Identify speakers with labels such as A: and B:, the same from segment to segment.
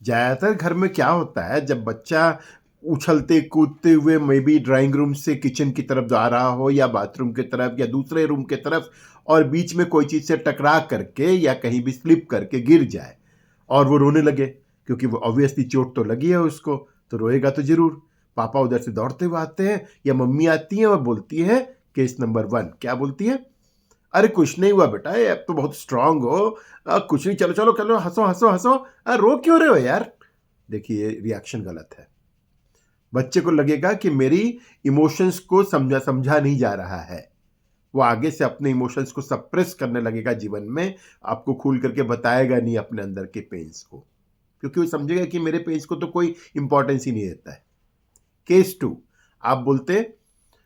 A: ज़्यादातर घर में क्या होता है, जब बच्चा उछलते कूदते हुए मे बी ड्राइंग रूम से किचन की तरफ जा रहा हो या बाथरूम की तरफ या दूसरे रूम की तरफ, और बीच में कोई चीज़ से टकरा करके या कहीं भी स्लिप करके गिर जाए और वो रोने लगे, क्योंकि वो ऑब्वियसली चोट तो लगी है उसको, तो रोएगा तो जरूर। पापा उधर से दौड़ते हुए आते हैं या मम्मी आती हैं और बोलती है, केस नंबर 1 क्या बोलती है, अरे कुछ नहीं हुआ बेटा, ये अब तो बहुत स्ट्रांग हो, कुछ नहीं, चलो चलो चलो, हंसो हंसो हंसो, रो क्यों रहे हो यार। देखिए, ये रिएक्शन गलत है। बच्चे को लगेगा कि मेरी इमोशंस को समझा नहीं जा रहा है, वो आगे से अपने इमोशंस को सप्रेस करने लगेगा जीवन में, आपको खुल करके बताएगा नहीं अपने अंदर के पेन्स को, क्योंकि वो समझेगा कि मेरे पेन्स को तो कोई इंपॉर्टेंस ही नहीं देता है। केस 2, आप बोलते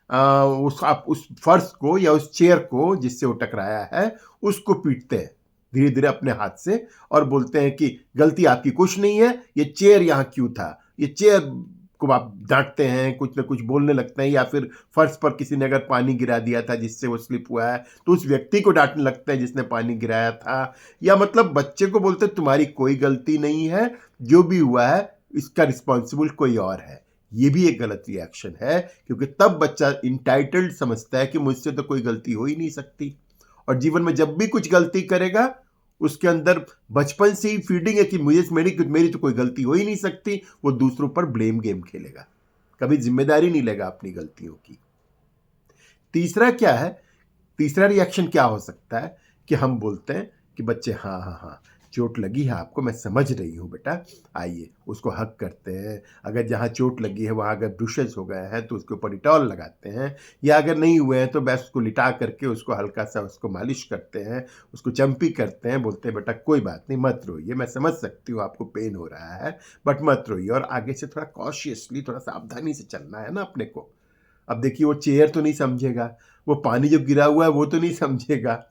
A: आप उस फर्श को या उस चेयर को जिससे वो टकराया है उसको पीटते हैं धीरे धीरे अपने हाथ से, और बोलते हैं कि गलती आपकी कुछ नहीं है, ये चेयर यहाँ क्यों था, ये चेयर को आप डांटते हैं, कुछ ना कुछ बोलने लगते हैं, या फिर फर्श पर किसी ने अगर पानी गिरा दिया था जिससे वो स्लिप हुआ है तो उस व्यक्ति को डांटने लगते हैं जिसने पानी गिराया था, या मतलब बच्चे को बोलते हैं तुम्हारी कोई गलती नहीं है, जो भी हुआ है इसका रिस्पॉन्सिबल कोई और है। ये भी एक गलत रिएक्शन है, क्योंकि तब बच्चा इंटाइटल्ड समझता है कि मुझसे तो कोई गलती हो ही नहीं सकती, और जीवन में जब भी कुछ गलती करेगा उसके अंदर बचपन से ही फीडिंग है कि मेरी तो कोई गलती हो ही नहीं सकती, वो दूसरों पर ब्लेम गेम खेलेगा, कभी जिम्मेदारी नहीं लेगा अपनी गलतियों की। तीसरा क्या है, तीसरा रिएक्शन क्या हो सकता है कि हम बोलते हैं कि बच्चे हाँ हाँ हाँ, चोट लगी है आपको, मैं समझ रही हूँ बेटा, आइए, उसको हग करते हैं, अगर जहाँ चोट लगी है वहाँ अगर ब्रुशेस हो गए हैं तो उसके ऊपर डिटॉल लगाते हैं, या अगर नहीं हुए हैं तो बस उसको लिटा करके उसको हल्का सा उसको मालिश करते हैं, उसको चम्पी करते हैं, बोलते हैं बेटा कोई बात नहीं, मत रोइए, मैं समझ सकती हूँ आपको पेन हो रहा है, बट मत रोइए, और आगे से थोड़ा कॉशियसली, थोड़ा सावधानी से चलना है ना अपने को। अब देखिए, वो चेयर तो नहीं समझेगा, वो पानी जो गिरा हुआ है वो तो नहीं समझेगा,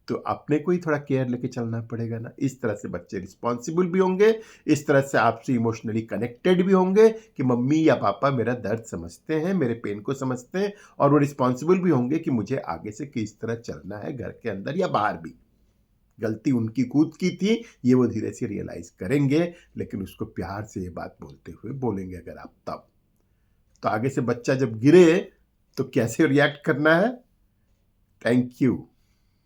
A: तो अपने को ही थोड़ा केयर लेके चलना पड़ेगा ना। इस तरह से बच्चे रिस्पॉन्सिबल भी होंगे, इस तरह से आपसे इमोशनली कनेक्टेड भी होंगे कि मम्मी या पापा मेरा दर्द समझते हैं, मेरे पेन को समझते हैं, और वो रिस्पॉन्सिबल भी होंगे कि मुझे आगे से किस तरह चलना है, घर के अंदर या बाहर भी। गलती उनकी खुद की थी, ये वो धीरे से रियलाइज करेंगे, लेकिन उसको प्यार से ये बात बोलते हुए बोलेंगे अगर आप तब। तो आगे से बच्चा जब गिरे तो कैसे रिएक्ट करना है। Thank you.